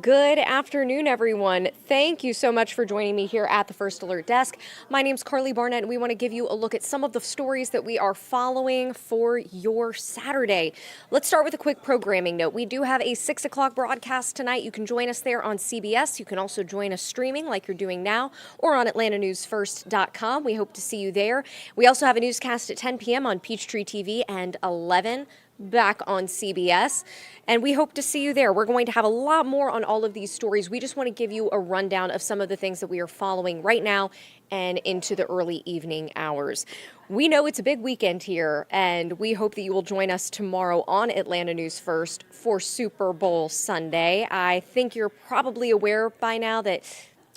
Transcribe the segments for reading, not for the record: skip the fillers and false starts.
Good afternoon, everyone. Thank you so much for joining me here at the First Alert Desk. My name's Karli Barnett, and we want to give you a look at some of the stories that we are following for your Saturday. Let's start with a quick programming note. We do have a 6 o'clock broadcast tonight. You can join us there on CBS. You can also join us streaming like you're doing now or on AtlantaNewsFirst.com. We hope to see you there. We also have a newscast at 10 p.m. on Peachtree TV and 11 back on CBS, and we hope to see you there. We're going to have a lot more on all of these stories. We just want to give you a rundown of some of the things that we are following right now and into the early evening hours. We know it's a big weekend here, and we hope that you will join us tomorrow on Atlanta News First for Super Bowl Sunday. I think you're probably aware by now that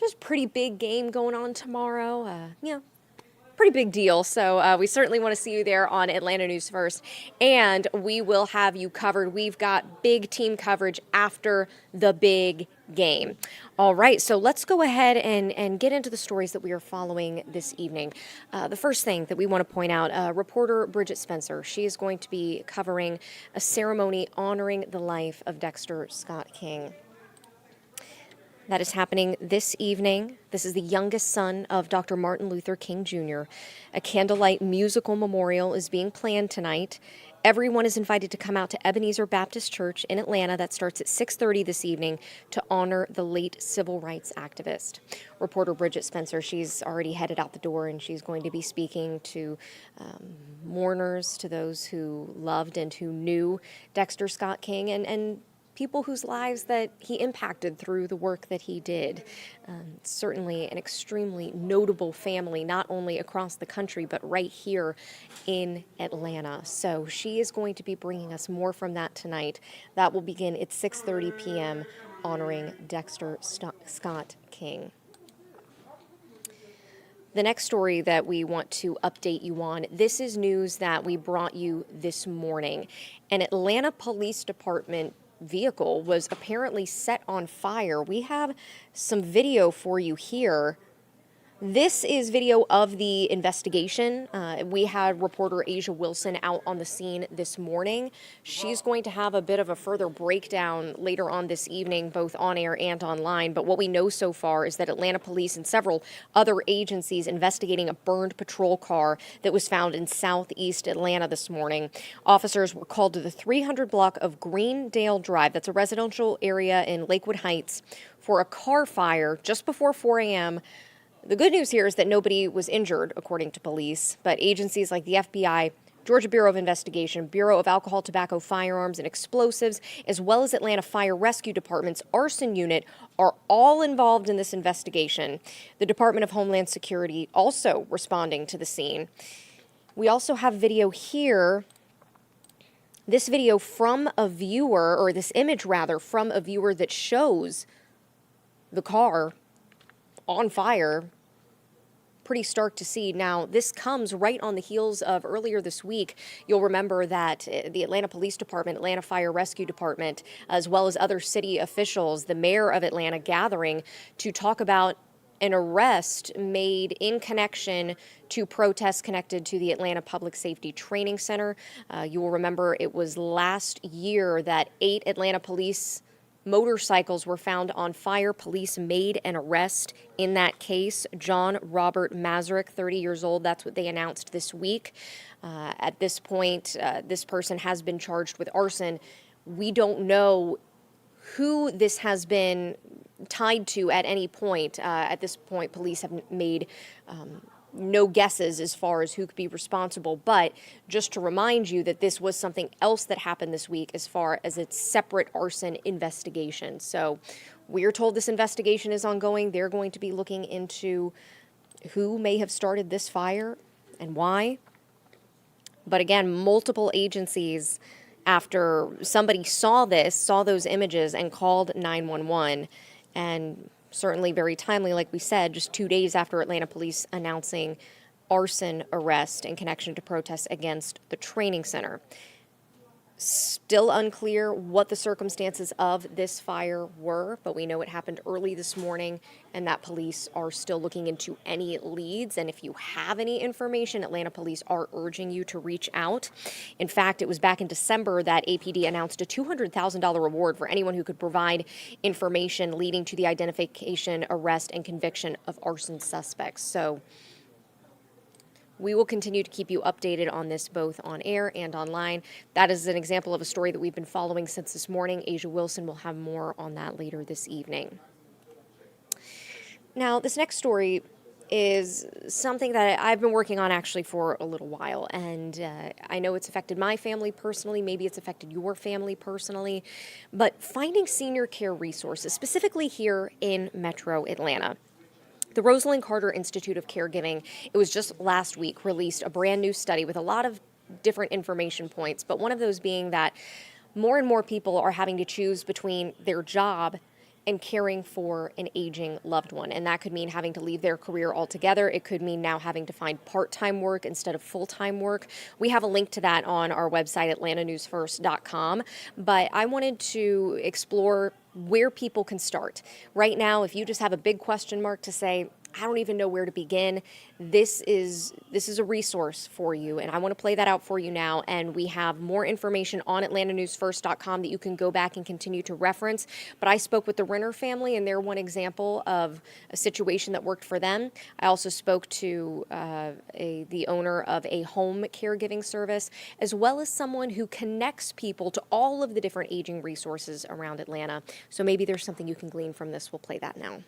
there's a pretty big game going on tomorrow. Pretty big deal. So we certainly want to see you there on Atlanta News First, and we will have you covered. We've got big team coverage after the big game. All right, so let's go ahead and get into the stories that we are following this evening. The first thing that we want to point out, reporter Bridget Spencer, she is going to be covering a ceremony honoring the life of Dexter Scott King. That is happening this evening. This is the youngest son of Dr. Martin Luther King Jr. A candlelight musical memorial is being planned tonight. Everyone is invited to come out to Ebenezer Baptist Church in Atlanta. That starts at 6:30 this evening to honor the late civil rights activist. Reporter Bridget Spencer, she's already headed out the door, and she's going to be speaking to mourners, to those who loved and who knew Dexter Scott King, and people whose lives that he impacted through the work that he did. Certainly an extremely notable family, not only across the country, but right here in Atlanta. So she is going to be bringing us more from that tonight. That will begin at 6:30 p.m. honoring Dexter Scott King. The next story that we want to update you on, this is news that we brought you this morning. An Atlanta Police Department vehicle was apparently set on fire. We have some video for you here. This is video of the investigation. We had reporter Asia Wilson out on the scene this morning. She's going to have a bit of a further breakdown later on this evening, both on air and online. But what we know so far is that Atlanta police and several other agencies investigating a burned patrol car that was found in southeast Atlanta this morning. Officers were called to the 300 block of Greendale Drive, that's a residential area in Lakewood Heights, for a car fire just before 4 a.m. The good news here is that nobody was injured, according to police, but agencies like the FBI, Georgia Bureau of Investigation, Bureau of Alcohol, Tobacco, Firearms, and Explosives, as well as Atlanta Fire Rescue Department's arson unit are all involved in this investigation. The Department of Homeland Security also responding to the scene. We also have video here. This video from a viewer, or this image rather, from a viewer that shows the car on fire. Pretty stark to see. Now, this comes right on the heels of earlier this week. You'll remember that the Atlanta Police Department, Atlanta Fire Rescue Department, as well as other city officials, the mayor of Atlanta gathering to talk about an arrest made in connection to protests connected to the Atlanta Public Safety Training Center. You will remember it was last year that 8 Atlanta police motorcycles were found on fire. Police made an arrest in that case. John Robert Mazurek, 30 years old, that's what they announced this week. At this point, this person has been charged with arson. We don't know who this has been tied to at any point. At this point, police have made no guesses as far as who could be responsible, but just to remind you that this was something else that happened this week as far as its separate arson investigation. So we're told this investigation is ongoing. They're going to be looking into who may have started this fire and why. But again, multiple agencies, after somebody saw those images and called 911, and certainly very timely, like we said, just 2 days after Atlanta police announcing arson arrest in connection to protests against the training center. Still unclear what the circumstances of this fire were, but we know it happened early this morning and that police are still looking into any leads. And if you have any information, Atlanta police are urging you to reach out. In fact, it was back in December that APD announced a $200,000 reward for anyone who could provide information leading to the identification, arrest, and conviction of arson suspects. So we will continue to keep you updated on this both on air and online. That is an example of a story that we've been following since this morning. Asia Wilson will have more on that later this evening. Now, this next story is something that I've been working on actually for a little while, and I know it's affected my family personally, maybe it's affected your family personally, but finding senior care resources, specifically here in Metro Atlanta. The Rosalind Carter Institute of Caregiving, it was just last week, released a brand new study with a lot of different information points, but one of those being that more and more people are having to choose between their job and caring for an aging loved one. And that could mean having to leave their career altogether. It could mean now having to find part-time work instead of full-time work. We have a link to that on our website, atlantanewsfirst.com. But I wanted to explore where people can start. Right now, if you just have a big question mark to say, I don't even know where to begin, this is a resource for you, and I want to play that out for you now. And we have more information on atlantanewsfirst.com that you can go back and continue to reference. But I spoke with the Renner family, and they're one example of a situation that worked for them. I also spoke to the owner of a home caregiving service, as well as someone who connects people to all of the different aging resources around Atlanta. So maybe there's something you can glean from this. We'll play that now.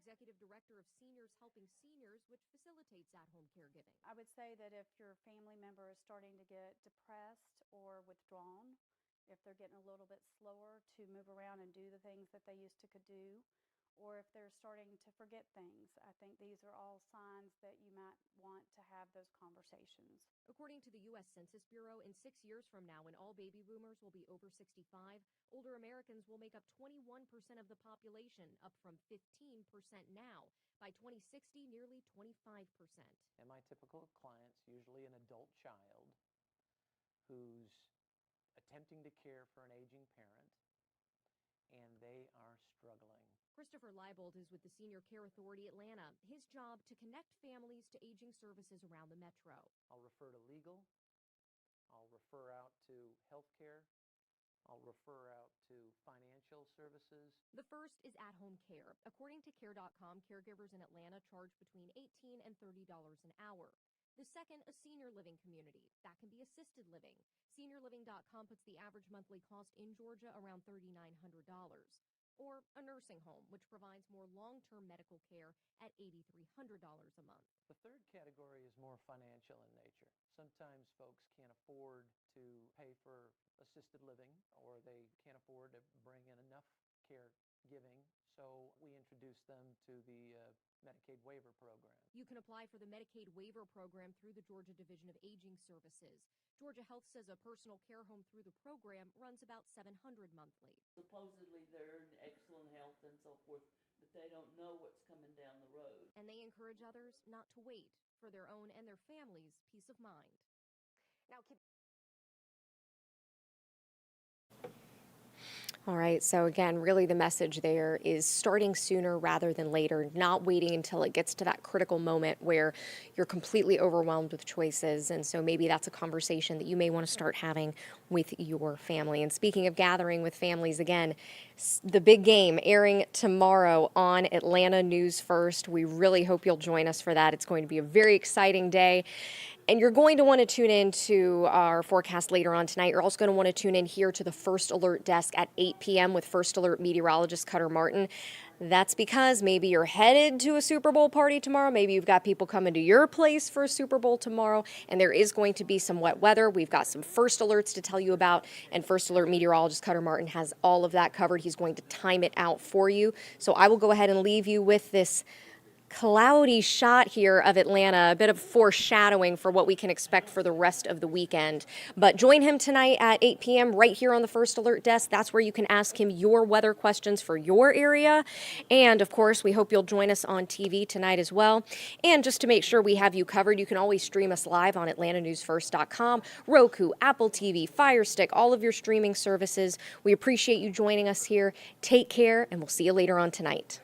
Executive Director of Seniors Helping Seniors, which facilitates at-home caregiving. I would say that if your family member is starting to get depressed or withdrawn, if they're getting a little bit slower to move around and do the things that they used to could do, or if they're starting to forget things, I think these are all signs that you might want to have those conversations. According to the U.S. Census Bureau, in 6 years from now, when all baby boomers will be over 65, older Americans will make up 21% of the population, up from 15% now. By 2060, nearly 25%. And my typical client's usually an adult child who's attempting to care for an aging parent, and they are struggling. Christopher Leibold is with the Senior Care Authority Atlanta. His job to connect families to aging services around the metro. I'll refer to legal. I'll refer out to healthcare. I'll refer out to financial services. The first is at-home care. According to Care.com, caregivers in Atlanta charge between $18 and $30 an hour. The second, a senior living community. That can be assisted living. SeniorLiving.com puts the average monthly cost in Georgia around $3,900. Or a nursing home, which provides more long-term medical care at $8,300 a month. The third category is more financial in nature. Sometimes folks can't afford to pay for assisted living, or they can't afford to bring in enough caregiving, so we introduce them to the Medicaid waiver program. You can apply for the Medicaid waiver program through the Georgia Division of Aging Services. Georgia Health says a personal care home through the program runs about $700 monthly. Supposedly they're in excellent health and so forth, but they don't know what's coming down the road. And they encourage others not to wait for their own and their family's peace of mind. Now, all right, so again, really the message there is starting sooner rather than later, not waiting until it gets to that critical moment where you're completely overwhelmed with choices. And so maybe that's a conversation that you may want to start having with your family. And speaking of gathering with families, again, the big game airing tomorrow on Atlanta News First. We really hope you'll join us for that. It's going to be a very exciting day. And you're going to want to tune in to our forecast later on tonight. You're also going to want to tune in here to the First Alert desk at 8 p.m. with First Alert meteorologist Cutter Martin. That's because maybe you're headed to a Super Bowl party tomorrow. Maybe you've got people coming to your place for a Super Bowl tomorrow, and there is going to be some wet weather. We've got some first alerts to tell you about, and First Alert meteorologist Cutter Martin has all of that covered. He's going to time it out for you. So I will go ahead and leave you with this cloudy shot here of Atlanta, a bit of foreshadowing for what we can expect for the rest of the weekend. But join him tonight at 8 p.m. right here on the First Alert desk. That's where you can ask him your weather questions for your area. And of course, we hope you'll join us on TV tonight as well. And just to make sure we have you covered, you can always stream us live on AtlantaNewsFirst.com, Roku, Apple TV, Fire Stick, all of your streaming services. We appreciate you joining us here. Take care, and we'll see you later on tonight.